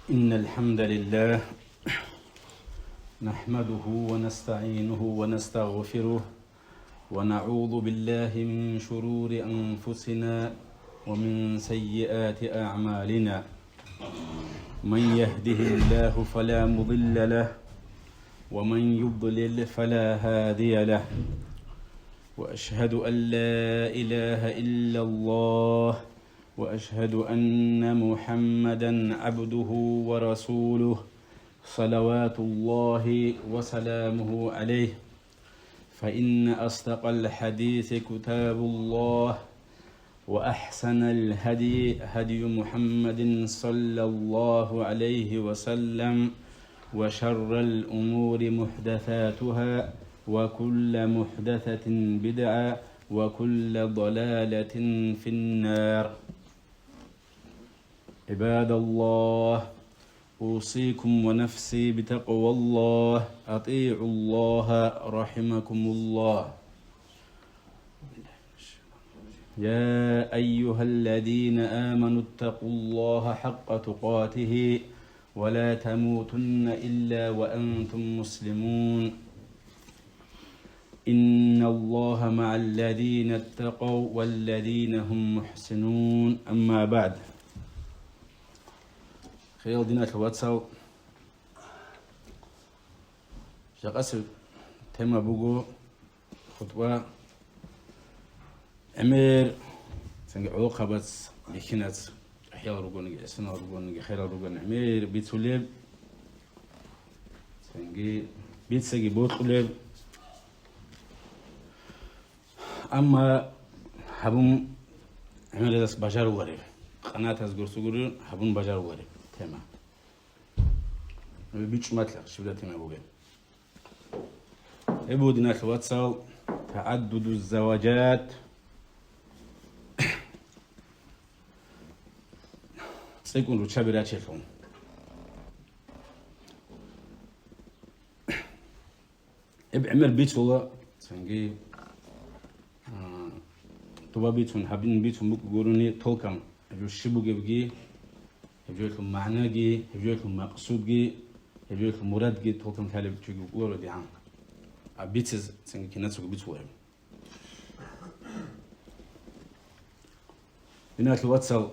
إن الحمد لله نحمده ونستعينه ونستغفره ونعوذ بالله من شرور أنفسنا ومن سيئات أعمالنا. من يهده الله فلا مضل له ومن يضلل فلا هادي له، وأشهد أن لا إله إلا الله، وأشهد أن محمدًا عبده ورسوله صلوات الله وسلامه عليه. فإن أصدق الحديث كتاب الله، وأحسن الهدي هدي محمد صلى الله عليه وسلم، وشر الأمور محدثاتها، وكل محدثة بدعة، وكل ضلالة في النار. عباد الله، أوصيكم ونفسي بتقوى الله. أطيعوا الله رحمكم الله. يا أيها الذين آمنوا اتقوا الله حق تقاته ولا تموتن إلا وأنتم مسلمون. إن الله مع الذين اتقوا والذين هم محسنون. أما بعد، خير دينا الواتساب شقص تما بوغو خطوة أمير سنج عوقة بس يكينات أحيال رجوني سنة رجوني خير رجوني أمير بيتولب سنجي بيتسجي بوتولب. أما هبون أمير داس بجار وارد قناة از گرسوگوری هبون بجار وارد تما بيتش مطلق شبه تما بوغي ابو دينا الواتساب تعدد الزواجات. سيكون رو شابي راتشي فون عمر بيت والله سنجي توبا بيتون هابين بيتون بوك قولوني تولكم هجو شبوغي بغي هجو لكم معناغي هجو لكم مقصودغي هجو لكم مرادغي تولكم تالي بتشوغي قولو دي عام بيتز سنجي كناتسوغ بيت وهم بنات الواتساب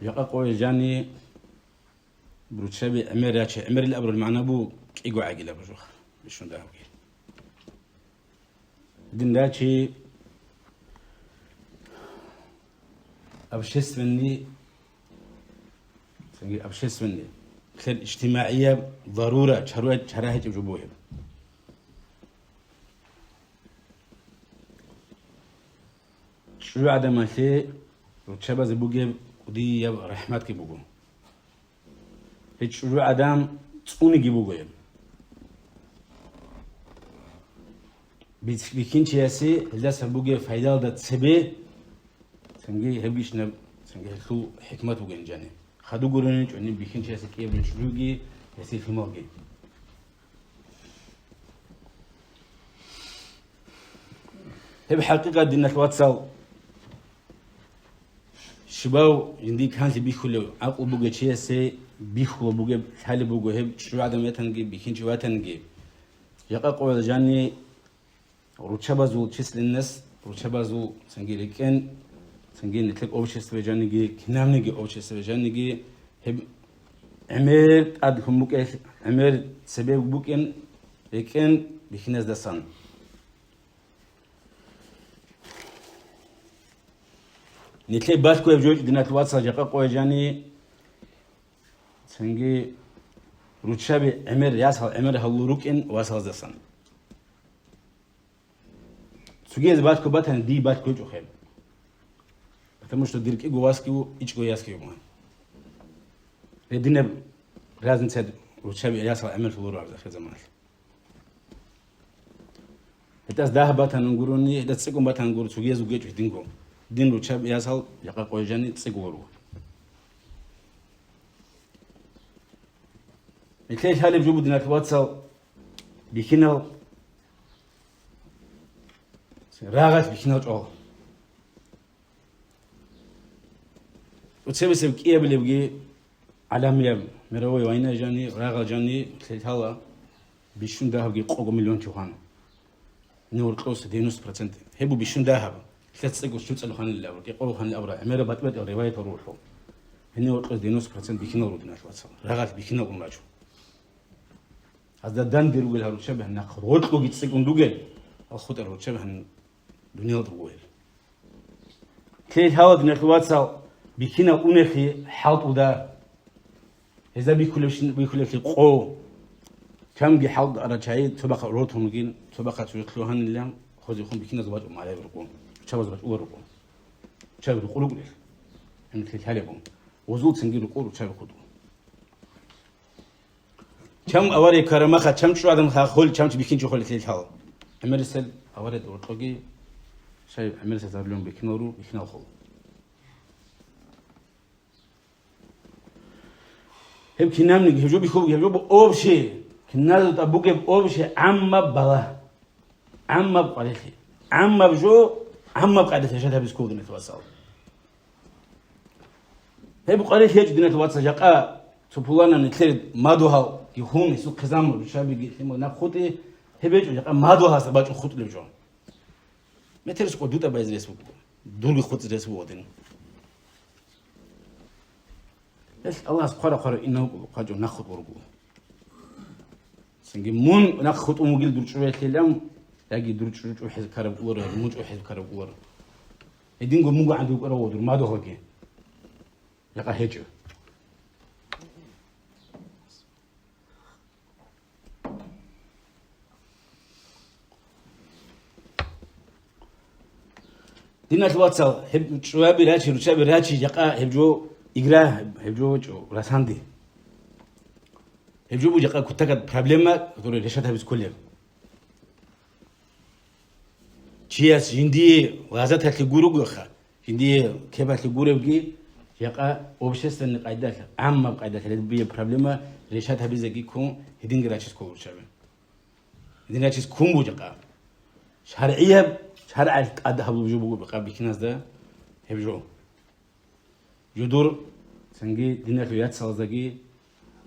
يقا قوي جاني بروتشابي عمر ياتشي عمر الأبرو المعنى بو كيقو عاقل أبروخ بشون داوكي دين داتشي أبشست مني سنجي أبشست مني خير اجتماعية ضرورة شراهة جبوه شو عدم شيء وتشابه زبوجي ودي يا رحمتك بوجو هيك شو عدم توني جبوجي بيكين شيء هذا سبوجي فايدة ده تسبي سنجي هبيش نب سنجي هلو حكمة بوجين جاني خدو قرني جاني بيكين شيء كيف بنشلوجي يصير في موجي هب حقيقة دينا الواتساب شباب عندي كان بيخلو عقل بوجي شيء بيخلو بوجي حال بوجي هب شو عدم يتنجي بيكين شو يتنجي يقع قوي جاني روتشابازو تشيس للناس روتشابازو سنجي لكن سنجي نتلقى أوشيس بجانيجي كنامنيجي أوشيس بجانيجي هب عمر أدهم بوك عمر سبب بوكين لكن بخناس دسان نتلقى باشكو بجوج دينات الواتساب جاكا قوي جاني سنجي روتشابي عمر ياسال عمر هالوروكين واسال دسان سوجيز باشكو باتن دي باشكو جو خير потому что дирки гуаскиу ичго яскиу ма редине разница ручаби ясал амел флору абза хезамал это сдах батан гуруни это цикум батан гуру сугезу гечу динго дин ручаби ясал яка койжани цигуру متلاقيش هالي بجوبو دينا الواتساب بيكينو راغت بيكينو جو وتسبب كيا بلبجي عالمية مروي وينا جاني راغل جاني تلتها بيشون دهب جي قوق مليون تيوان نور قوس 90% هبو بيشون دهب تلتصق شو تصلو خان الأول كي قوق خان الأول عمره بتبت رواية روحه نور قوس 90% بيكنا رودنا شو راغل بيكنا قمراجو هذا دان ديرو قال هرو شبه ناخذ روحه جيت سكون دوجل أخذ هرو شبه دنيا درويل كي هاود نخواتسا بيكنا أونخي حاط ودا إذا بيكل شيء قو كم جي حاط أرجعي تبقى روتهم جين تبقى تشوفلوهن اللي خذ يخون بيكنا زواج ما عليه برقون شاب زواج ورقون شاب يقولوا قليل إن كل حالهم وزود سنجيل يقولوا شاب يقولوا كم أوري كرمخة كم شو عدم خال كم بيكين شو خال كل حال أمرسل أوري ورقي شايف أمرسل زارلون بيكنورو بيكنا خال هب كنام نيجي هجوب يخوب هجوب أوبشي كنازو تابوك أوبشي عما بلا عما بقالتي عما بجو عما بقعدة شاتها بسكود نتواصل هب قالت هيج دنا تواصل جاقا تبولانا نتلد مادوها يخون يسوق خزام شابي يسمو ناخوتي هبيج جاقا مادوها سباج خط لجو مترس قدوتا بايز رسبو دول خط رسبو ودين الله سبحانه وتعالى إنه قاجو ناخذ ورقو سنجي مون ناخذ ومقيل درجة كلام لاقي درجة وحز كرب ورا موج وحز كرب ورا يدين قو مو عنده ورا ودر ما ده هوكي يقع هجو دينا الواتساب هب شوابي راتشي يقع هبجو إجراه هبجو راساندي هبجو بوجا كتاكد بروبليما دور رشاتها بسكوليم تشياس جندي غازاتها تلقورو خا جندي كيف تلقورو بقي يقع أوبشستن قاعدات عامة قاعدات اللي بيه بروبليما رشاتها بيزاقي كون هدين راتشيس كور شابه هدين راتشيس كون بوجا شرعية شرع قاعدة هبجو بقول بقى بكناس ده هبجو يدور تنجي دينا فيات سالزاجي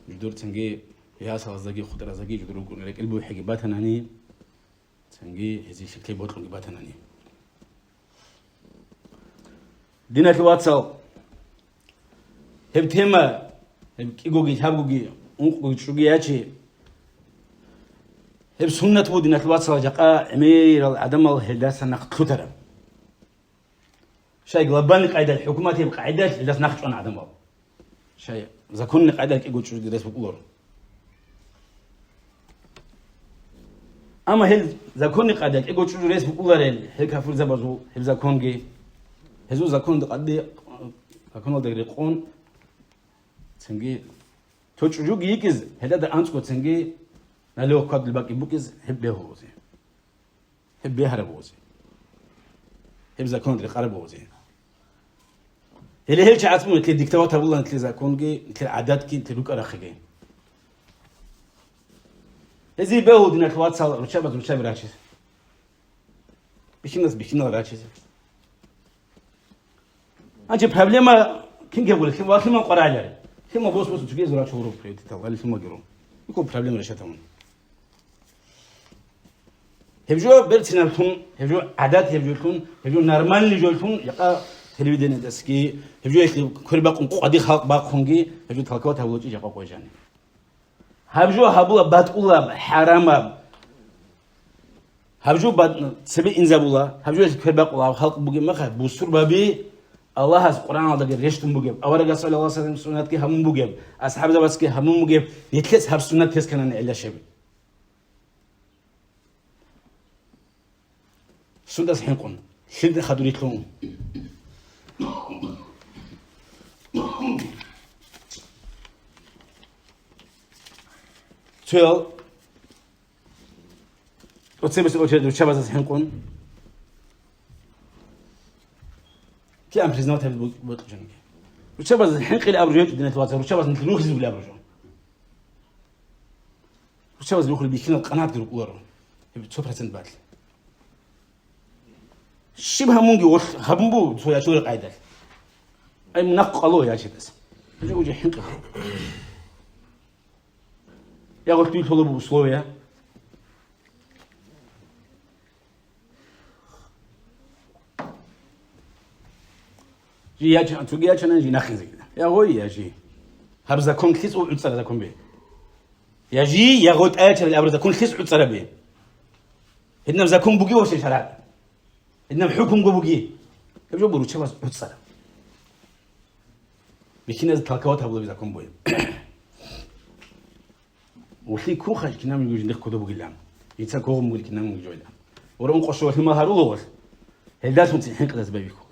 يدور تنجي فيها سالزاجي خضرة زاجي يدور يقول لك البو حجبات هناني تنجي هذي شكل بوت حجبات هناني دينا الواتساب هبتهما هبكيجوجي هبوجي أنقوجي شوجياتي هب سنة بود دينا الواتساب جاء أمير العدم الهلداس نقطو ترى شيء غلبان قاعدة الحكومة تبقى قاعدة اللي ناخذ عن عدم شيء إذا كنا قاعدة يقول شو درس بقول أما هل إذا كنا قاعدة يقول شو درس بقول هيك هفرز زبزو إذا كون جي هزو إذا كون قاعدة كانوا دقيقون تنجي توجو جيكز هذا ده أنسكو تنجي نلو قد الباقي بوكز هبه هوزي هبه هربوزي إذا كون دري قربوزي اللي هيك عاتمو نتلي ديكتاتور والله نتلي إذا كون جي نتلي عادات كي نتلوك أرخجين هذي بهود إن الواتساب رشاب راشيز بيشينا راشيز أنت بروبلما كين قبل كين واقع ما قرأ عليه كين ما بوس تجي زرع شهور في تتوالي في ما جرو يكون بروبلم رشاتهم هبجو برتنا لكم هبجو عادات هبجو لكم هبجو نورمال اللي جولكم يقع تلفزيون دسكي هبجو كل باقون قادي خلق باقونجي هبجو تلقوات هبجو يقع قوجاني هبجو هبولا باتقولا حرام هبجو بات سبي إنزابولا هبجو كل باقولا خلق بوجي ما خا بوسر بابي الله has القرآن هذا غير ريشتم بوجي أورا قصة الله صلى الله عليه وسلم سنة كي هم بوجي أصحاب ذا بس كي هم بوجي يتلس هب سنة تيس كنا نعيش شبي سنة سحين قن شد خدوري كلون سؤال وتسمى سؤال شباب سحين قن كي أم بريزنات هذا بوتجنك وشباب الحين قيل أبرجون دينا تواتر وشباب نتلوه زبل أبرجون وشباب نقول بيكين القناة ديرو قوارو يبي 2% بعد شبه مونجي وش هبمبو سويا شو القاعدة أي منق الله يا شيء بس يجي حنقه يا قلت لي طلب بسلوية جي يا جن تقول يا جن أجي ناخذ زي يا هوي يا جي هبز كون خيس وعصر ذا كون به يا جي يا قلت آية الأبرز كون خيس وعصر به إنما ذا كون بقي وش شرع إنما حكم جو بقي يبجو بروتشة بس عصر بكينا تلقاوتها بقول ذا كون بوي وفي كوخة كنا من يوجد نخ كتب قلنا يتسكوهم مقول كنا من يوجد ورون قشوا في ما هرولوا هل ده سمت حين قدس بيبيكو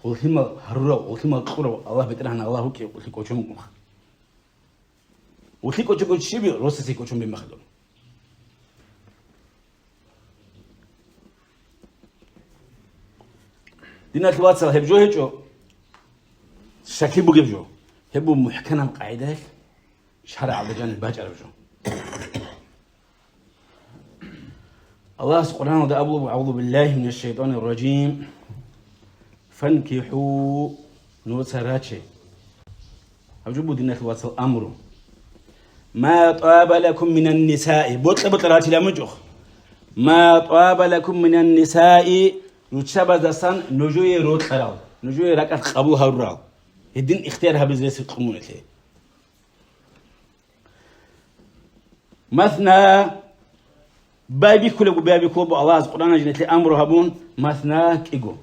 وثم هرولوا وثم قروا الله بترهنا الله هوكي وثي كوشم مخ وثي كوشم شبي روسسي كوشم بمخدون دينا الواتساب هبجو هجو شكل بجو هبو محكمة قاعدة شرع على جانب باج أرجو الله سبحانه وتعالى أعوذ بالله من الشيطان الرجيم فانكحوا نوتسراتشي أجيبوا دينا الواتساب أمره ما طاب لكم من النساء بطلاتي لمجوخ ما طاب لكم من النساء نتشابه دسان نجوي روت خراو نجوي ركعت قبوها الراو الدين اختيارها بزيس القمونة مثنى بابي كله بابي كله الله سبحانه جنت لي أمره هبون مثنى كيجو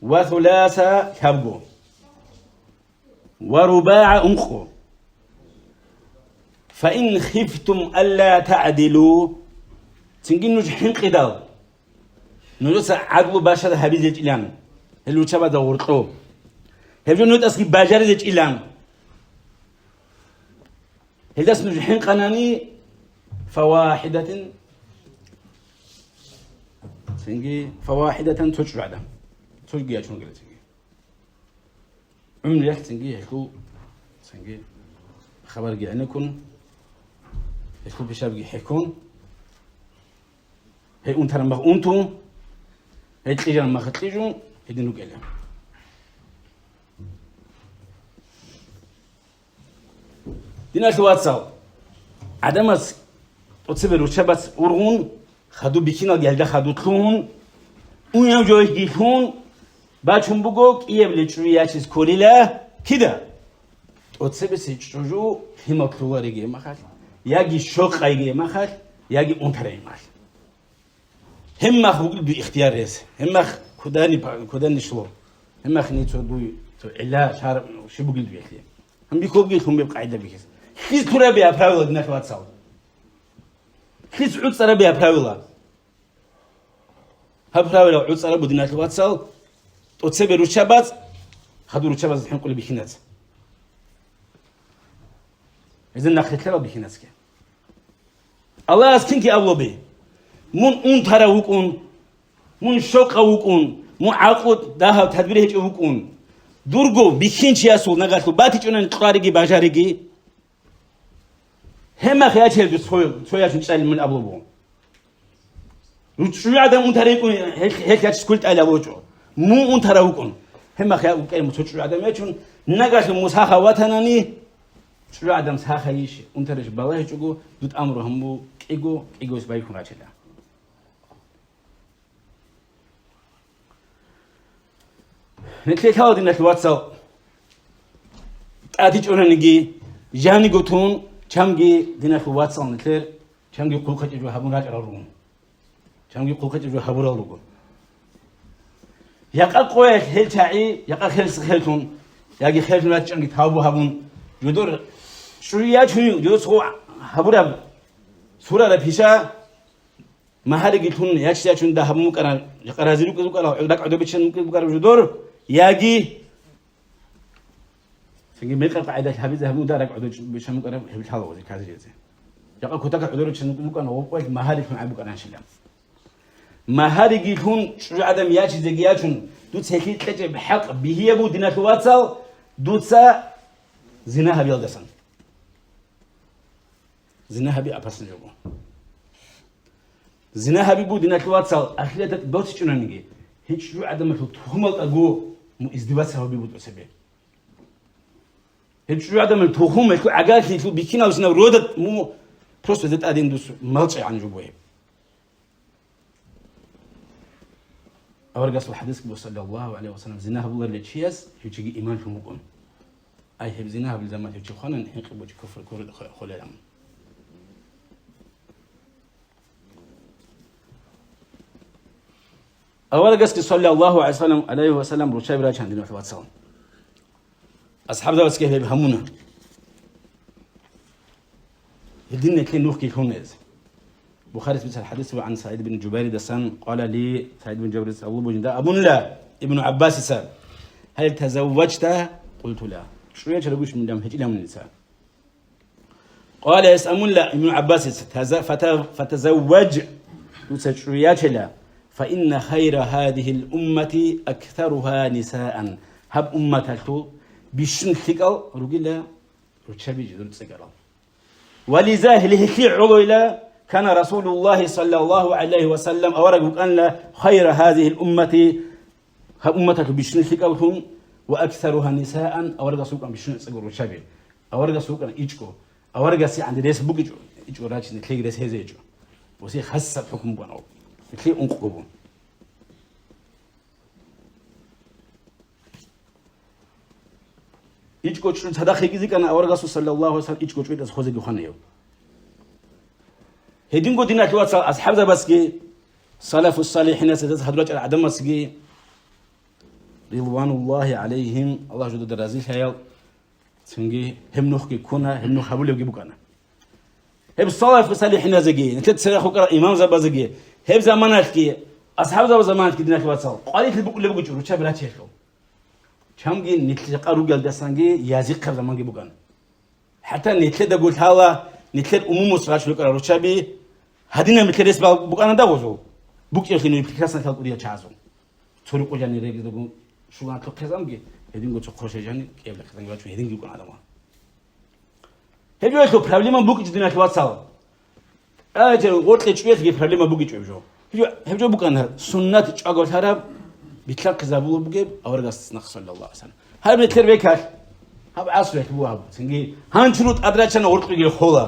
وثلاثة كبجو ورباع أنخو فإن خفتم ألا تعدلوا تنجي نجحين قدال نجوس عدو باشا هبي زيج إلام اللي تشابه دورتو هبجو نوت أسكي باجر زيج إلام هل اسم نجحين قناني فواحدة تنجي فواحدة تشرع عدم تشجع شنو قلت تنجي عمري تنجي هكو تنجي خبر جعنكم هكو بشاب يحكون هي أنت رمى أنتم هي تيجي رمى ختيجون هدينو قلنا دينا الواتساب عدمت تصبر وشبت ورغون خدو بكينا جلده خدو تلون ويا جوي جيفون باشون بقولك يبلغ چیز كليلا كده تصبر سيجو هما كلوريجي ما خال ياجي شوق أيجي ما خال ياجي أنتري مال هم خبول باختيار رئيس هم كداني شلو هم خني تودو إلا شهر شو بقول بيختيار هم بيكوب هم بيبقى عيدا بيكس خيز ترى بيا براولا دنا في واتساب خيز عود صار بيا براولا هبراولا عود صار بدنا في واتساب وتسبي روشابات خدوا روشابات الحين قولي بيخنات إذا نخلت له بيخنات كه الله أسكنك أولو بي من أون ترى وكون من شوق وكون من عقد ده تدبيره هيك وكون دورغو بيخين شياسول نقاطو باتي جونن قاريجي باجاريجي هما خياتي بسويا شنشال من أبوه شو عدم أنتريكون هيك كسكولت على وجهه مو أنتراوكون هما خيا وكأن شو عدم يجون نقاش المساخة وطناني شو عدم ساخة يش أنترش بالله يجوا دوت أمره همو كيجو سبايكون عشلا نتلقى هذا الناس الواتساب أتيج أنا نجي جاني قطون كمجي دينا في واتساب نتلقى كمجي قلقة جو هبون راج أرون كمجي قلقة جو هبون رالوجو يقال قوي هل تعي يقال خير سخيلتون يجي خير نات كمجي تابو هبون جدور شوية شنو جدور سو هبورا سورة رفيشة ما هذا قلتون ياشيا شنو ده هبون كنا يقرأزيلو كذو كلا عدك عدو بيشن كذو جدور يجي فنجي ملك قاعدة حبيز هبون دارك عدو بيشن كنا هبش هذا وزي كذا جزء يقال كتاك عدو بيشن كذو كنا هو قوي ما هذا من عبو كنا شلام ما هذا قلتون شو عدم ياشي زجياتون دوت سكيت تجي بحق بهي أبو دينا تواتسل دوت سا زناها بيلدسن زناها بيأبسن جوبو زناها بيبو دينا تواتسل أخيرا دوت شنو نيجي هيك شو عدم تهمل أجو ازدواج سببي بود سبب هیچ آدم التوخم الكو عقال الكو بيكينا وسنا رودت مو بروست زت ادين دوس مالش عن جوبه أورجس الحديث صلى الله عليه وسلم زناها بالله لتشيس يجي إيمان في مقام أي هب زناها بالزمان يجي خانا نحن قبوج كفر كور خلالهم أورجس صلى الله عليه وسلم روشاي براج عندنا في واتساب أصحاب ذا بس كيف يفهمونا الدنيا كين نوح كي كونز بخاري مثل الحديث عن سعيد بن جبير دسان قال لي سعيد بن جبير أبو بجندا أبن لا ابن عباس سأل هل تزوجت؟ قلت لا شوية تلقوش من دم هجي من النساء قال يسأمون لا ابن عباس فتزوج شوية لا فإن خير هذه الأمة أكثرها نساء هب أمتك بشن ثقل رجلا رتشبي جدول ثقل ولذا هي عضو كان رسول الله صلى الله عليه وسلم أورق أن خير هذه الأمة أمتك بشن ثقلهم وأكثرها نساء أورق سوق بشن ثقل رتشبي أورق سوق إيجكو أورق سي عند ريس بوجو إيجو راجع نتلاقي ريس هزيجو وسي خاصة حكم بناو نتلاقي أنقبون إيجكو شو تدخل كذي كان أورق صلى الله عليه وسلم إيجكو شو يدرس خوزي جوخانيو هدين قدينا كوات أصحاب ذا بسكي سلف الصالحين سيدات حضرات العدم مسكي رضوان الله عليهم الله جد درازي خيال تنجي هم نخكي كنا هم نخبول يجيبوا كنا هب الصالح الصالحين زجي نتلت سلاخ وكرا إمام زبا زجي هب زمانك كي أصحاب ذا زمان كدينا كوات صال قالت اللي بقول جرو شاب لا تشيلو كم جي نتلقى رجال دسانجي يازيق كذا زمان جيبوا كنا حتى نتلت أقول هلا نتلت مصراش لك روشابي هدينا متلس بقى ده وزو بوك يخليني بكراسة تقولي أشعزو تقولي قجاني رجع تقول شو عن تقصامجي هدين قلت خوش جاني كيف لك تاني واتشو هدين يكون هذا ما هدي وقتو problem بوك جدنا كواتسال أجل قلت لك شوية في problem بوك يجوا هدي بوك أنا سنة تجاقول هذا بيتلاقي زبون بوك أورجس نقص صلى الله عليه وسلم هذا مثل بيكار هذا عصر يحبوها سنجي هانشروت أدرجنا قلت لك خولا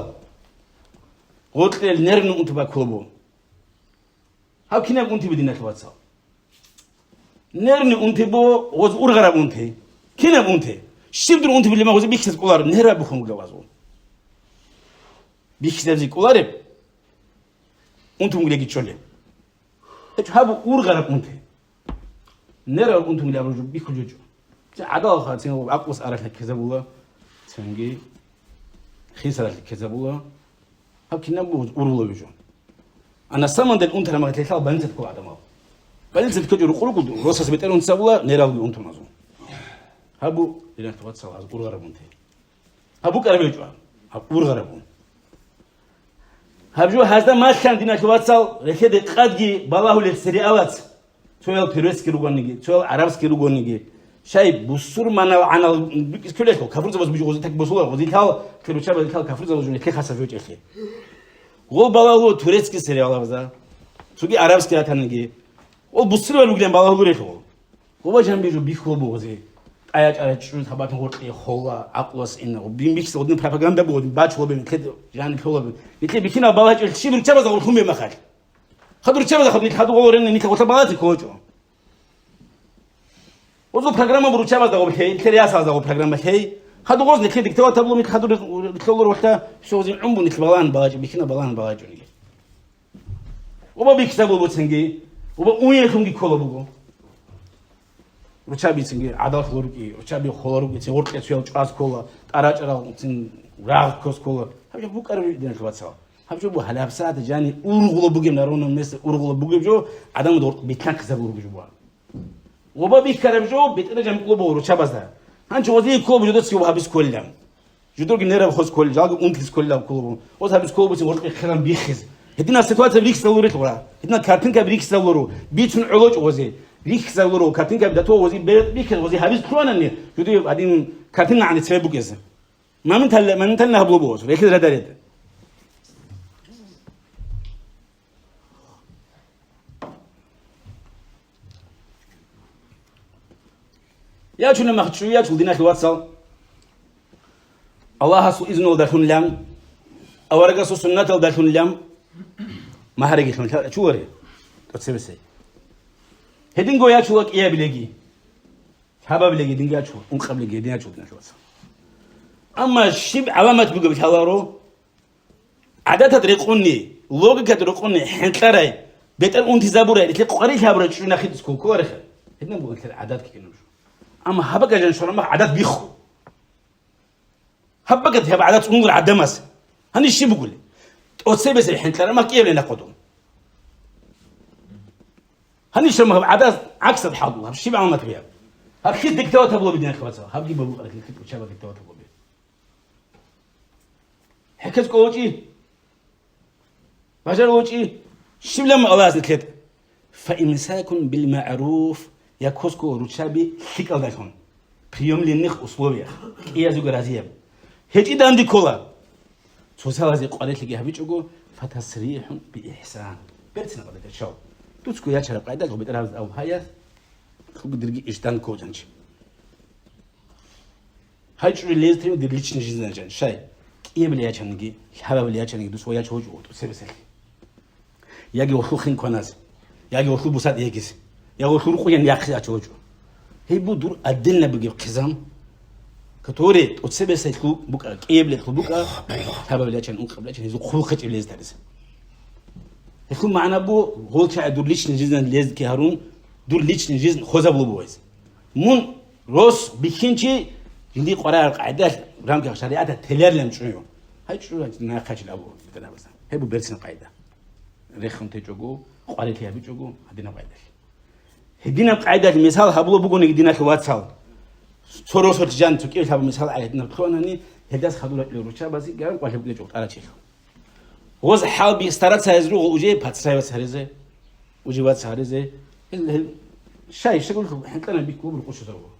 قلت لي نرن أنت بكلبو هاو كنا أنت بدينا كواتساب نرن أنت بو وز أورغرا أنت كنا أنت شبدر أنت بالله ما وز بيكسر كولار نهرب بخون جوازو بيكسر زي كولار أنت مغلي جيتشولي هابو أورغرا أنت نرى أنت مغلي أبرجو بيكل جوجو عدال خاطين وعقوس أعرف لك كذا بولا تنجي خيسر لك كذا بولا هاو كنا بوز أورغلا بيجو أنا سامن دل أنت لما قلت لك بنزل كل عدمه بنزل كجور قلوب روسس بتقول أنت سبلا نرى أنت نازو هابو إذا تبغى تسوي هذا أورغرا أنت هابو كلام يجوا هابو أورغرا أنت هابجو هذا ما كان دينا تبغى تسوي ركيد قدي بالله للسريعات تويل بيرس كيروغونيجي تويل عربس كيروغونيجي شايف بصور منا عنا كله كفرز بس بيجو زي تك بصور وزي تاو كيلو شباب تاو كفرز بس كي خاصة فيوتش أخي هو بالله توريس كسريع الله بزا سوقي عربس كيا تانيجي هو بصور لوجلين بالله لوريته هو جنبي جو بيخو بوزي آيات شو ثبات هو خلا عقلس إنه بيميكس ودين propaganda بود باش هو بيمكد يعني كله بيتلي بيكنا بالله الشيء بيرتبط أقول خم بمخال خدوا رتبط خدوا خدوا غورين إنك وتبالاتي كوجو وزو برنامج بروتشابا داو بهي الكرياسة داو برنامج هي خدوا غوز نكيد كتوا تبلو ميت خدوا نتكلم وقتها شو زين عمبو نتبالان باج بيكنا بالان باج ونيجي وما بيكسبوا بوتسنجي وما وين كي كولا بوجو روتشابي سنجي عدال خلوركي روتشابي خلوركي تين ورك تسوي جاز كولا أراج أرا تين راغ كوس كولا هبجو بوك أربي دين كواتسا هبجو بو هلا بساعة جاني أورغلا بوجي منارونا مس أورغلا بوجي جو عدم دور بيتنا كسبوا بوجي جوا وما بيكرم جو بيترجم كلوبو روتشابازا هانش وزي كوب جدود سيو هابس كلهم جدود نيرا بخوز كل جاك أنتلس كلهم كلوبو وز هابس كوب بس ورك خلهم بيخز هدينا سيتوات بريكس دورت ورا هدينا كارتين كبريكس دورو بيتون علوج وزي بريكس دورو كارتين كبداتو وزي بيكس وزي هابس كلونني جدود بعدين كارتين عن تسبب جزء ما من تل نهبلو بوز ريكز ردارد يا شو لما خشويات ولدينا في واتساب الله سو إذن ودخل لهم أو رجع سنة ودخل لهم ما هرجع شو شو وري تسبسي هدين قويا شو إيه بلقي هبا بلقي دينجا شو قبل لقي دينجا شو دينا في واتساب أما الشيب علامات بيجوا بيتحلرو عادات تريقوني لوجيك تريقوني حنتلاراي بيتر أنت زابورة اللي تلاقي قريش هبرة شو ناخد سكول كورخ هدين بقول كده عادات كي نمشوا أما هبا كجن شو ما عادات بيخو هبا كده هبا عادات نقول عدمس هني الشيء بقول أوتسبس حنتلارا ما كيف لنا قدوم هني شو ما عادات عكس الحاضر الشيء بعمل ما تبيه هبخيز دكتور تبغى بدينا كواتساب هبجي بقول لك كده شباب دكتور تبغى حكيت كوجي بجر وجي شو لما الله زكيت فإمساك بالمعروف يكوسكو روشابي ثق أذاكم بيوم لنخ أسبوعيا إيا زوج رازيم هجي داندي كولا سوسا زي قالت لي هبي تشوجو فتسريح بإحسان بيرتنا قالت شو تسكو يا شرب قاعدة هو بتراوز أو هيا خو بدرجي إشتان كوجانش هاي شو اللي يستريم دريتش نجيزنا جان شاي إيه بلي يجانجي حباب بلي يجانجي دوس ويا شوجو تسبسل يجي وخوخين كوناز يجي وخو بوسات يجيس يا وخو خوين ياخي أشوجو هي بدور أدلنا بيجي قزام كتوري تسبسل خو بكرة إيه بلي خو بكرة حباب بلي يجان قبل يجان يزو خو خت بلي يسترس خو معنا بو هول شيء دور ليش نجيزنا ليز كهارون دور ليش نجيزنا خوزا بلو بويز مون روس بيكينشي عندي قرار قاعدة برامج شريعة تلير لهم شنو هاي شو ناقش الأبو بدنا بس هاي ببرسن قاعدة ريخم تجوجو قالت لي بيجوجو هدينا قاعدة هدينا قاعدة مثال هبلو بقول هدينا كواتساب صورة صورة جان تكيل هبل مثال عيدنا بخوانني هداس خدوا لروشة بس قال قال بقول جوك على شيء وز حال بيسترد سازرو وجي باتسايب سهرزة وجي واتسهرزة شاي شغل حنتنا بيكوب القش تروه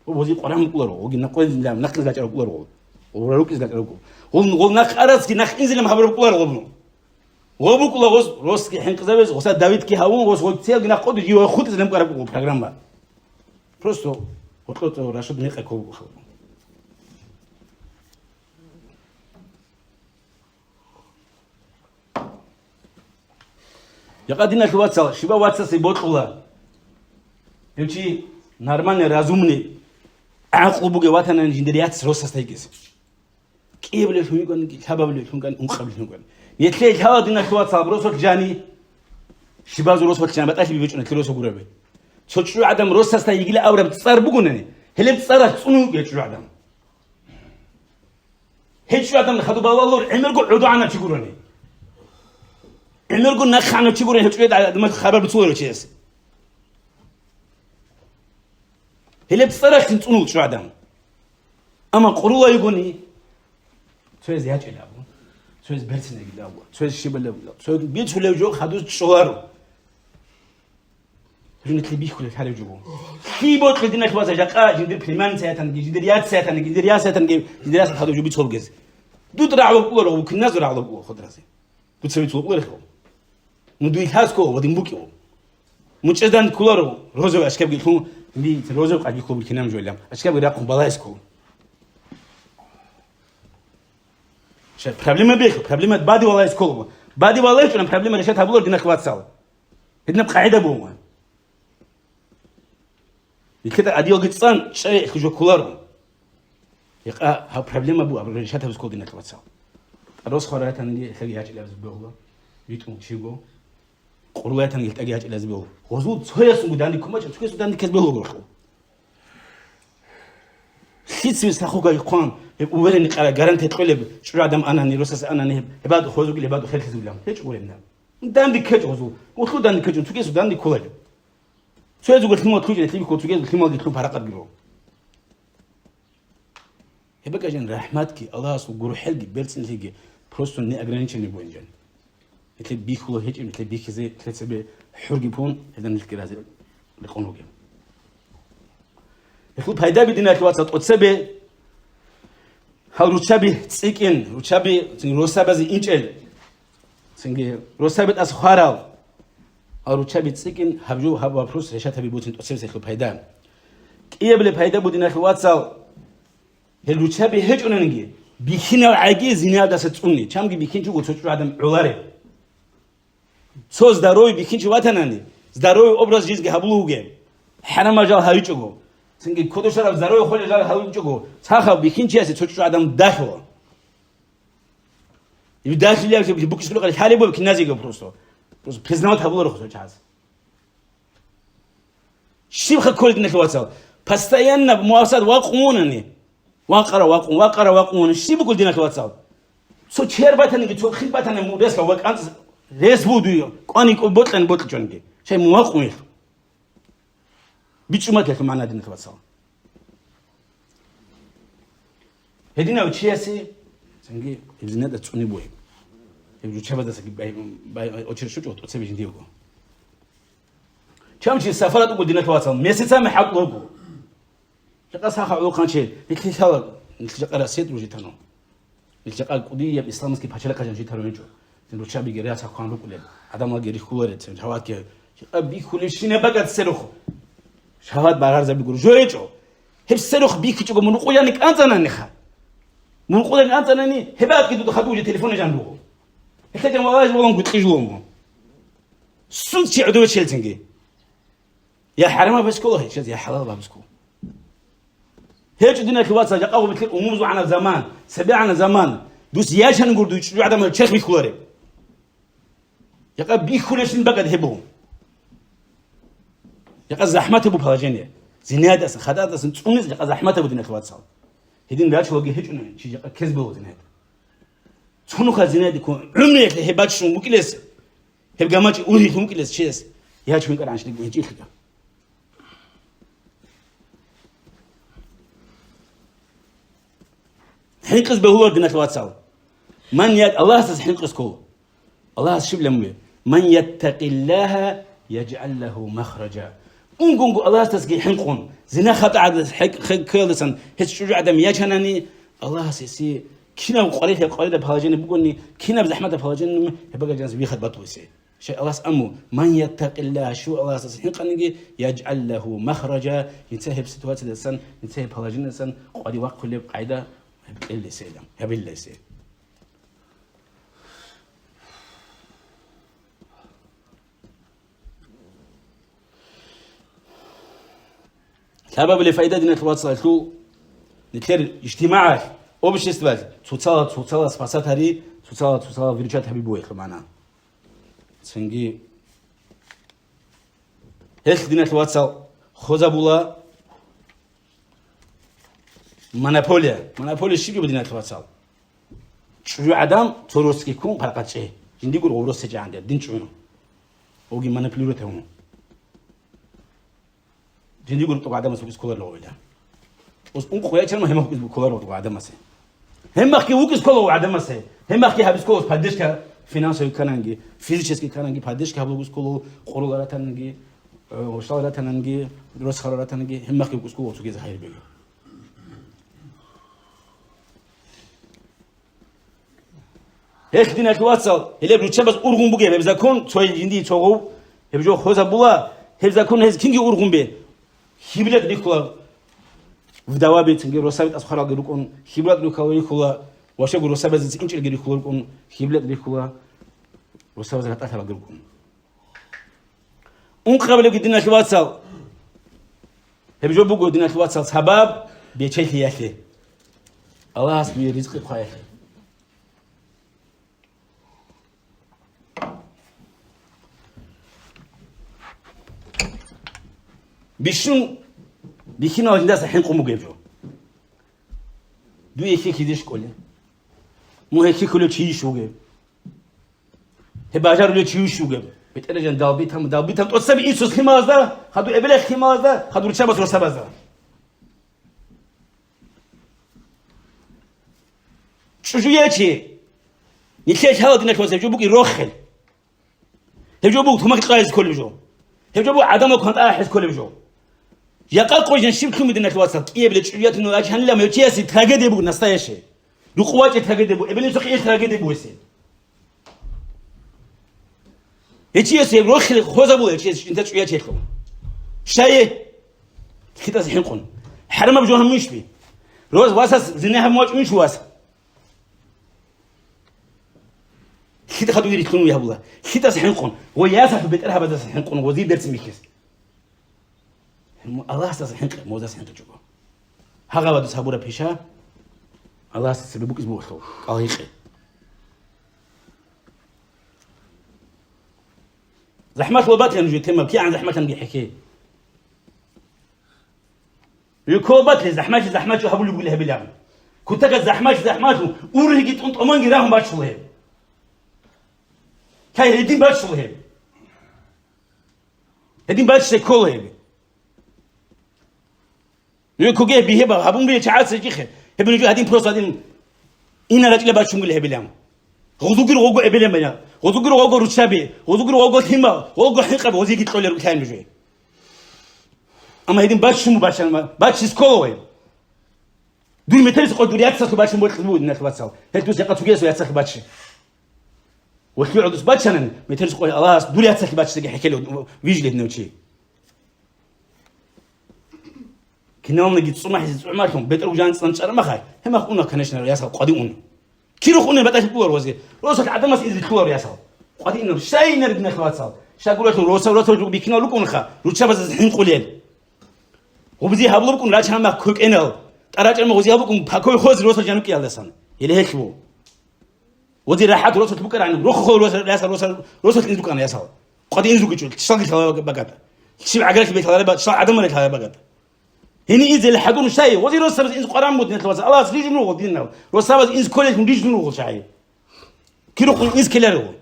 ووزي قرام كلارو وجي نقول زلام نقل زلات كلارو وروك زلات كلارو هو نخ أرز كي نخ إنزل ما خبر كلارو غبنو غبو كلارو روس كي حنك زبز وسا داويد كي هون وس وقتيل جنا قد يجوا خود زلام كلارو برنامج ما فرستو وطلعت راشد نيق أكو يقدرنا الواتساب شباب واتساب سيبوت الله يمشي نارمان رازومني عقل بوجي واتنا نجندريات سروس استيقظ كيف ليش هم يقولون شباب ليش هم كانوا قبل هم كانوا يتلي هذا دينا الواتساب روسك جاني شباب روسك جاني بتأشي بيجون كيلوس وقربه شو عدم روس استيقظ لا أورب تصار بقولني هل تصار تصنو يشو عدم هيش عدم خدوا بالله عمر قول عدو عنا تقولوني عمر قول نخ عنا تقولوني هيش عدم خبر بتصور وشيس هل بصراحة تنتونو شو عدم أما قروة يقولني سويز ياج إلى أبو سويز برسنا إلى أبو سويز شبل إلى أبو سويز بيت ولا جو خدوش شوارو رجعنا تلبيه كل الحال يجوا في بوت خدينا كواز جاكا جدير بلمان ساعتان جدير يات ساعتان جدير يات ساعتان جدير يات خدوا جو بيت صوب جز دو ترعوا بقوله وكل ناس رعوا بقوله خد راسي بتسوي صوب بقوله خو ندوي هاسكو ودين بوكيو متشدان كولارو روزو أشكال بيكون لي روزو قاعد يكون بالكلام جوالهم أشكال بيراقم بلايسكو شايف problem بيكو problem بادي والله يسكولو بادي والله يشون problem رشات هبلور دينا كوات سال هدنا بقاعدة بوما يكتر أديو قصان شيء خجو كولارو يقع ها problem أبو أبو رشات هبسكول دينا كوات سال الروس خارات عندي خليهاش إلى زبالة يتم شيء قرولات عندي تأجيهاش إلى زبالة وزود سهية سوداني كم أجل سهية سوداني كسبه بروحه خيط سويس أخوك يقان وين نقرأ جارنتي تقلب شو عدم أنا نيروسس أنا نهب هباد خوزو قلي هباد خير خزولام هيك قولنا داندي كج خوزو وخلو داندي كج تجي سوداني كولج سويس قلت لهم تجي تبي كو تجي قلت لهم قلت لهم فرقات بيرو هبقى جن رحمتك الله سو جرو حلقي بيرسن هيجي بروستون ني أجرانيش نبوين جن مثل بيخلو هيك مثل بيك زي مثل سبب حرقي بون هذا نذكر هذا لقونوجي يخلو هيدا بدينا كواتساب وتسبب هالروشابي تسيكين روشابي روسابي زي إنشل سنجي روسابي أسخارال هالروشابي تسيكين هبجو هبوا بروس رشات هبي بوتين تسبب سيخلو هيدا قبل فايدة بدينا في واتساب هلو تشابي هج أننجي بيخينا عاجي زينادة ستوني كم بيخين شو قلت شو عدم عذاره سوز داروي بيخين شو واتناني داروي أبرز جيز جهبلوجه حنا مجال هايجوجو سنجي كودو شرف داروي خلي جال هايجوجو ساخا بيخين شيء شو عدم داخل يداخل يا بوكس لقى الحالي بو كنازي بروستو بس بزنامات هبلو رخصو جاز شيء خكول دنا في واتساب بستاينا بمواصلات واقعونني واقرا شي بقول دينا واتساب سو تشير باتن تو خيل باتن مودس لو وقت ريس بودو قاني بوتلن جونجي شي مواقعون بيچما كيف معنا دينا واتساب هدينا وتشيسي سنجي ابزنا ده تصوني بوي يبجو تشابا ده سكي باي اوتشر شو تسبي ديوغو كم سفرة تقول دينا واتساب ميسيتا محقوقو لقصها خاطر كان شيء يكتشف نتلقى رصيد وجيتنا نتلقى القضية الإسلام كيف حشلا كان جيتنا نجوا نروح بيجري على كان بقوله هذا ما جري خولت جواد كي أبي كل شيء نبغى تسلخ شهاد بارار زبي يقول جويجو هب سلخ بيك تجوا من قوي يعني أنت نخا من قوي أنت نني هبات كده خدوا جي تليفون جنبه هكذا ما واجد والله قلت جوهم سنت شيء عدوة شلتنجي يا حرام بس كله هيك يا حلال بس كله هيك الدنيا كواتسا جاقوا مثل أمومز عنا زمان سبيع عنا زمان دوس ياشان نقول دوش جو عدم الشيخ بيخلوري يقى بيخلشين بقى هبهم يقى زحمته ببهاجينه زناد أصلا خدات أصلا تونس يقى زحمته بدنا كواتسا هدين بيعش وجه هيك إنه شيء يقى كذبه زناد تونو خزناد يكون عمري هبات شو مكلس هبقى ماجي أولي مكلس شيء يهاش ممكن عشان يجي كذا حنقص بهو دنا الواتساب من الله حنقص كو الله شبل لمي من يتق الله يجعل له مخرجا انقنقو الله تسقي حنقون زنا خطا عاد حق كلسن هيك شجاع دم يجنني الله سيسي كنا قريته بهاجن بقولني كنا بزحمه بهاجن يبقى جنس بيخد بطوسي شيء الله امو من يتق الله شو الله حنقني يجعل له مخرجا ينتهي بسيتوات الانسان ينتهي بهاجن الانسان قدي وقت كل قاعده اللي سيدم يبي اللي سيد سبب الفائدة دينا الواتساب شو نتكلم اجتماعات أو بش استفاد توصل سباسات هذه توصل فيديوهات حبيبوي معنا سنجي هيك دينا الواتساب خوزا بولا مونوبوليا شيء بدينا الواتساب شو عدم تروسكي كون حلقات شيء جندي يقول غورس سجى عنده دين شو اوغي مانيبيولو تاعو جندي يقول تو عدم سوق سكولر لو ولا بس اون خويا تشرم هم سوق سكولر تو عدم سي هم اخي وك سكولر عدم سي هم اخي هاب سكولر بادشكا فينانسيو كانانجي فيزيكسكي كانانجي بادشكا هاب سكولر قرولارا تانجي وشالارا تانجي دروس خرارا تانجي هم اخي وك سكولر سوق خير بيجي هيك دينا الواتساب اللي بروتشا بس أورغون بوجي هبزا كون شوي جندي شوغو هبجو خوزا بولا هبزا كون هز كينجي أورغون بي هبلت ديكولا ودوابي تنجي روسابت أسخرا جريكون هبلت ديكولا واشة روسابت زين إنش الجريكولا كون هبلت ديكولا روسابت زين أثر جريكون قبل دينا الواتساب هبجو بوجو دينا الواتساب سبب بيشيل هياته الله سبحانه رزق خير بيشون بيكينو الناس الحين قوموا جيبجو دو يكي كيدش كله مو هيك كله شيء شو جيب هباجر له شيء شو جيب بترجع دالبيتهم توصل إيسوس خمازة خدوا إبلة خمازة خدوا رشابة رسابة شو يأتي نتلاقي هذا دينك وزي جو بوك يروخل هجو بوك هم قايز كل بجو هجو بوك عدم كنت أحس كل بجو يقال قوي شيء كم دينك واسط إيه بدك شوية إنه أجهن لما يتياسي تراجع بوك نستايش لقوات تراجع بوك إبلة سخي تراجع بوك يصير يتياسي روخل خوزة بوك يتياسي أنت شوية تيكم شيء كتاس حنقون حرم بجوهم مش بي روز واساس زناها موج مش واس كده خدوا يريكونوا يا الله كتاس حنقون وياسف بيترها بدس حنقون وزير درس ميكس الله اساس حنق موزاس حنق جوجو هاغا بدس هبوره بيشا الله اساس بيبوك اسبوع خو قايق زحمات لوبات ينجي تمام كي عن زحمات نجي حكي يكوبات لي زحمات هبول يقول لها بلام كنت قد زحمات ورهقي طنط امان جراهم باشله كاي الدين باشله الدين باش كله يكوجي بيهبا هبون بي تعال سجيخه هبن جو هدين بروس هدين إن رجل باشون قل هبلام غزوجر غوجو هبلام بنا غزوجر غوجو رشابي غزوجر غوجو ثيما غوجو حقب وزيجي تقول ركان بجوي أما هدين باشون باشان باش سكولوي دول مترس قد دول ياتسخ باشون بولخبود نخبصاو هل توسيقة توجيس وياتسخ باشي وكيل عدوس باشان مترس قد الله دول ياتسخ باشي تجي حكي له فيجلت نوتشي كنا نجي تصمح يصمحهم بيترو جان صنشر ما خاي هم أخونا كنشنا رياسة قادئون كيلو أخونا بدأت بور وزي روسك عدم مس إذا تلور رياسة قادئين شيء نرد نخوات صار شاقول لكم روسا بيكنا لكم خا روتشا بس الحين قليل وبزي هبلو بكم راج هم كوك إنال تراج أنا وزي هبلكم بحكوا خوز روسا جانوك يالله سان يلي هيك هو وزي راحت روسا تبكر عن روح خو روسا تنزلك عن رياسة قادئين زوجي شو تشتغل كلا بقعد شو عقلك بيت هذا بقى شو عدم ملك هذا بقعد هني إذا الحقون شيء وزي روسا بس إنس قرآن مدني خلاص الله سليج نوغ ديننا روسا بس إنس كله مديج نوغ شيء كيلو قل إنس كلاره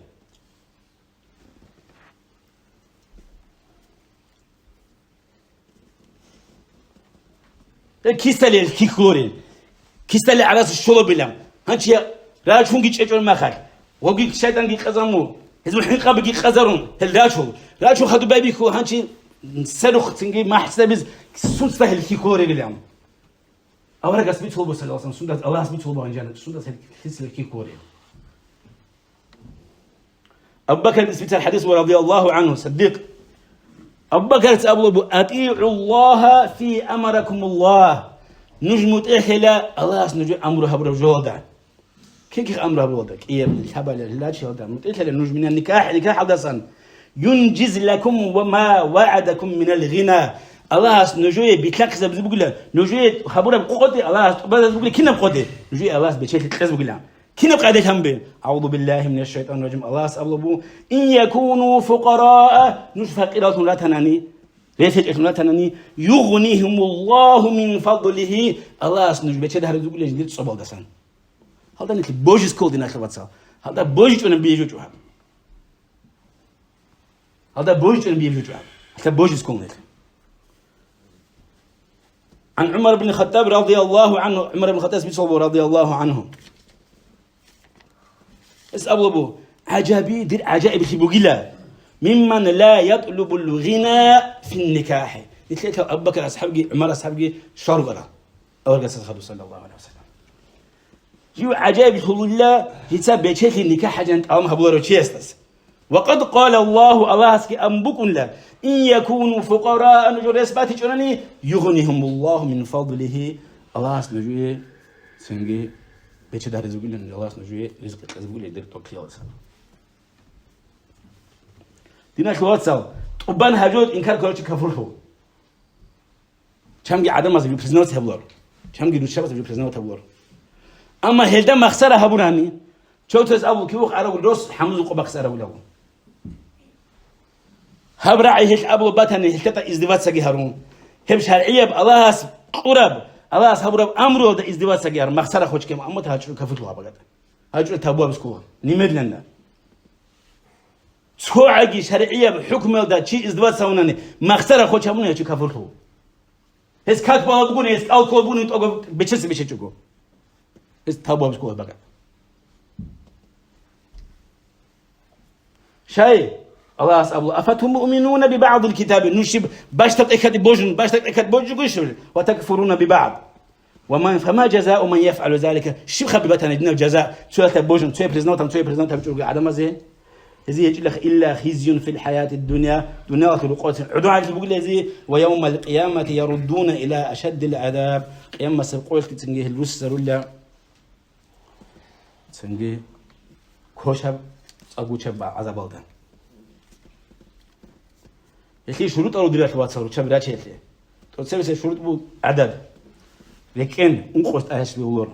كيستالي الكيكورين كيستالي على راس الشلو بلام هنشي راج فون جيش أجر ما خال وجيك شيطان جيك خزرمو هذول الحين قابل جيك خزرون هل راجو خدوا بابيكو هنشي سلوخ تنجي ما حسبز سنسته الكيكوري بلام أورا قصبي تقول بس الله سنسته الله قصبي تقول بانجانا سنسته الكيس الكيكوري أبو بكر بسبيت الحديث ورضي الله عنه صديق أبو بكر أبو أطيعوا الله في أمركم الله نجمت إحلا الله نجم أمره برجودا كيف أمره برجودا إيه الحبل لا شيء هذا متإحلا نجم من النكاح حدثا ينجز لكم وما وعدكم من الغنى الله نجوي بيتلك زب بقول نجوي خبره بقودي الله بدل بقول كنا بقودي نجوي الله بيشيل كذا بقول كنا قاعدة هم بين أعوذ بالله من الشيطان الرجيم الله أبلغ إن يكونوا فقراء نشفق إلى لا تناني ليش لا تناني يغنيهم الله من فضله الله نجوي بيشيل هذا بقول جديد صباح دسان هذا نتل بوجس كول دينا خبرتها هذا بوجس ولا بيجوجها هذا بوجس ولا بيجوجها هذا بوجس كول نتل عن عمر بن الخطاب رضي الله عنه عمر بن الخطاب بيصلوا رضي الله عنه اسأل أبو عجابي دير عجائب في بقيلة ممن لا يطلب الغنى في النكاح قلت أبو بكر أصحابي عمر أصحابي شرغرة أول قصة خدوا صلى الله عليه وسلم جو عجائب خلو الله يتساب بيتشيخ النكاح حاجة أمها بلارو تشيستس وقد قال الله اسكي أنبكن له إن يكونوا فقراء نجور إثباتي جناني يغنيهم الله من فضله الله نجوي سنجي بيتش ده رزق لنا الله نجوي رزق رزق لنا يقدر توكل الله دينا شو هتصل طبعا هجود إنكار كلش كفره كم جي عدم ما بريزنوت هبلر كم جي دوشة بس بريزنوت هبلر أما هلدا مخسرة هبوراني شو تس أبو كيوخ على الروس حمل قبا خسرة ولا هبرعي هيك أبو باتني هلتا إزدواج سجى هرون هم شرعية بالله قرب الله هبرب أمره ده إزدواج سجى هرون مخسرة خوش كم أمه تهاجر كفتوا بقى هاجر تابوا بسكوا نمد لنا سو عجي شرعية بحكم ده شيء إزدواج سوونني مخسرة خوش همونه هاجر كفتوا هس كات بالغون هس ألكول بون تقول بتشس بيشجعوا هس تابوا بسكوا بقى شيء الله أسأل أفتهم مؤمنون ببعض الكتاب نشب باشتك إكاد بوجن باشتك إكاد بوجن قشر وتكفرون ببعض وما فما جزاء من يفعل ذلك شو خبيبتنا دينا الجزاء سوى بوجن سوى بريزنوتام بتقول عدم زين هذه يجلخ إلا خزي في الحياة الدنيا دنيا خلقات عدو على بقول هذه ويوم القيامة يردون إلى أشد العذاب قيامة سبقول تنجيه الوسر ولا تنجيه كوشب أبو شب عذاب الله يخلي شروط أرو دلالة واتسر شب راتش يخلي تقول شروط بو عدد لكن أنقص أهش بيقول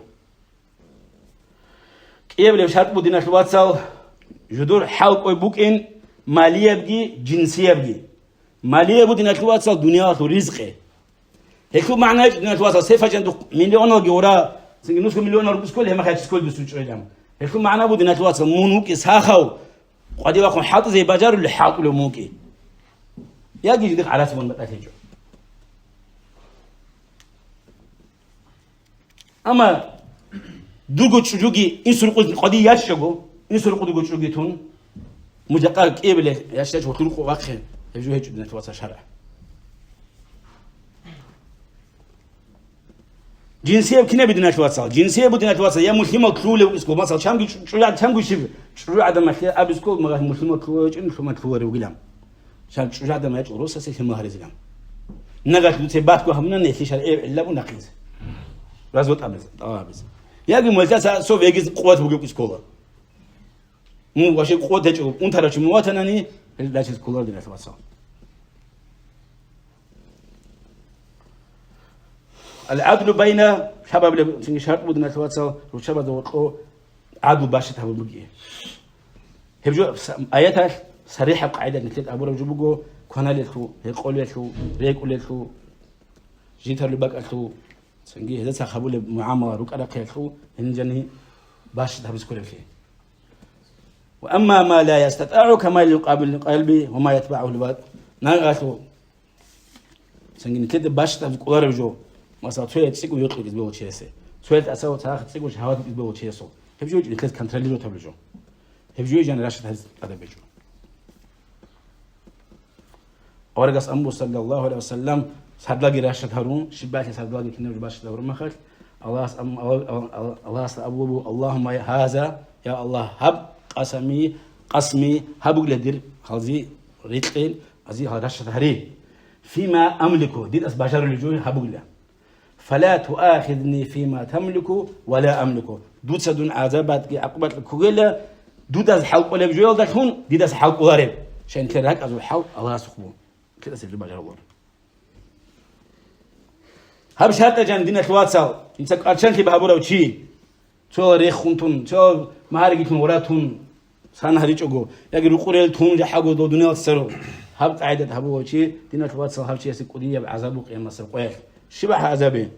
كيف لو شرط بو ديناش واتسر جدور حلق أو بوكين مالية بجي جنسية بجي مالية بو ديناش واتسر دنيا ورزقه هيكو معناه ديناش واتسر سيف عشان مليون جورا سنجي نص مليون أربعة كل هم خير كل بسوي شو جام هيكو معناه بو ديناش واتسر مونوك إسحاقه قد يكون حاط زي بجار اللي حاط له موكي يجي يدق على سبون بتأكيد أما دوغو تشوجي إنسرقوا قضية يشجعوا إنسرقوا دوغو تشوجي تون مجاقك إبلة يشجع وتلقوا واقع يجوا هيك بدنا توصل شرع جنسية كنا بدنا توصل جنسية بدنا توصل يا مسلم كلول وإسكول مثلا شام شيف شو عدم أشياء أبسكول ما مسلم كلول إن شو ما كلول وقلام شو عدم أشياء روسا سيف ما هرزلام نقدر نتبات كهمنا نتيجة إلا ونقيز رازوت أبز ياقي ملتاسا سو فيجز قوات بوجب إسكولا مو واشي قوات هجو أنت رأيش مواتناني لا شيء إسكولا دينا توصل العدل بين شباب اللي شرط بدنا توصل وشباب ذو عدل باشة هذا بقيه هبجو آياتها صريحة قاعدة نتلت أبو رجو بقو كنا لتو يقول لتو ريقول لتو جيتر لباك أتو سنجي هذا سخبول معاملة روك على قيلتو هنجني باشة هذا بسكول فيه وأما ما لا يستطيع كما يقابل قلبي وما يتبعه الباد ناقصو سنجي نتلت باشة هذا بسكول رجو مثلا تويل تسيقو يطلق يزبوه تشيسي تويل تأساو تاخد تسيقو شهوات يزبوه تشيسو هبجو نتلت كنتروليرو تبلجو هبجو يجان راشد هذا بيجو أورجس أمبو صلى الله عليه وسلم صدقي راشد هارون شباتي صدقي كنا رباشد هارون مخل الله أبو اللهم هذا يا الله هب قسمي هبوا لدير خلزي ريتقين أزي راشد هاري فيما أملكه ديد أسباجر الجوي هبوا له فلا تؤاخذني فيما تملكه ولا أملكه دود سدون عذابات عقبات الكوغيلة دود أز حلق ولا بجوي ده هون ديد أز حلق وغريب شان كراك أزو حلق الله سخبون كده سيف الباجر الله هب شهادة جان دينا تواتسال إنسان أرشان كي بهابورا وشي شو ريخونتون شو مهارجيتون وراتون سان هريجوجو يجي رقوريل تون جحاجو دو دنيا تسرو هب قاعدة هابو وشي دينا تواتسال هب شيء سكودية بعذابه قيام السقويل شبه عذابين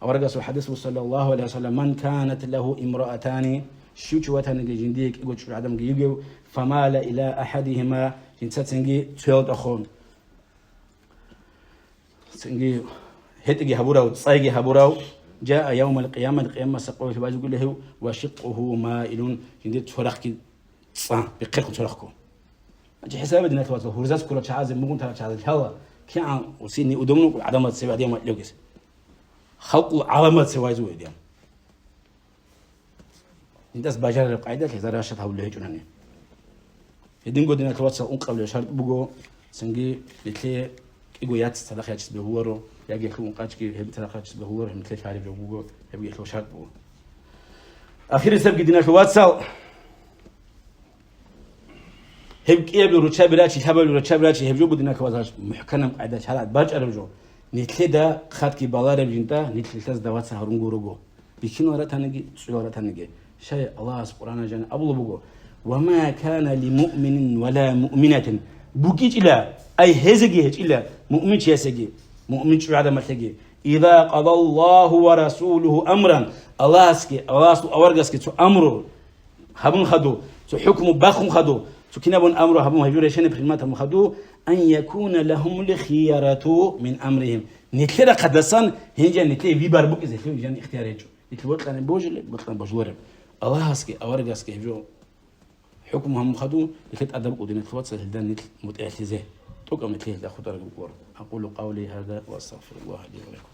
أورجس الحديث صلى الله عليه وسلم من كانت له امرأتان شوشوتان جنديك يقول شو عدم يجيو فمال إلى أحدهما إنسان سنجي تشيل أخون سنجي هتجي هبوراو تصايجي هبوراو جاء يوم القيامة سقوه باجي يقول له وشقه مائل جندي تشرخك صان بقيق تشرخكو أجي حساب دنا تواتو هرزاس كل شعاز ممكن ترى شعاز هلا كان وسيني ودمنو علامات سبع ديما لوجس خلق علامات سواي زوي ديام الناس باجر القاعدة كذا راشد هؤلاء يجونني يدين قدنا تواتو قبل شرط بقو سنجي لتلي يقويات تلاقي أجس بهورو يجي يخلون قاتشكي هب تلاقي أجس بهورو هم تلاقي عارف جوجو هبي يخلون شرط بقو أخير سبق دينا تواتو هب كيبل روتشا براتشي هبل روتشا براتشي هب جو بدنا كواتش محكمة قاعدة شرط باج أرجو نتلي دا خد كي بالار بجنتا نتلي تاز دوات سهرون جوروجو بيكين ورا تانجي سوي ورا تانجي شيء الله سبحانه جل أبو بقو وما كان لمؤمن ولا مؤمنة بوكيت إلا أي هزجي إلا مؤمن شيء مؤمن شو عدم تجي إذا قضى الله ورسوله أمرا الله سكي الله سو أورجس كي سو أمره هبون خدو سو حكم باخون خدو سو كنابون أمره هبون هجوريشين بخدمات هم خدو أن يكون لهم الخيارة من أمرهم نتلقى قدسان هنجا نتلقى في باربوك إذا فيه جان اختيار يجو نتلقى بطلان بوجل الله سكي أورجس كي هجو حكمهم خدو لكت أدب قدنا تواتس هلدان نتل متأثزه توقع مثله لا خطر أقول قولي هذا وأستغفر الله لي ولكم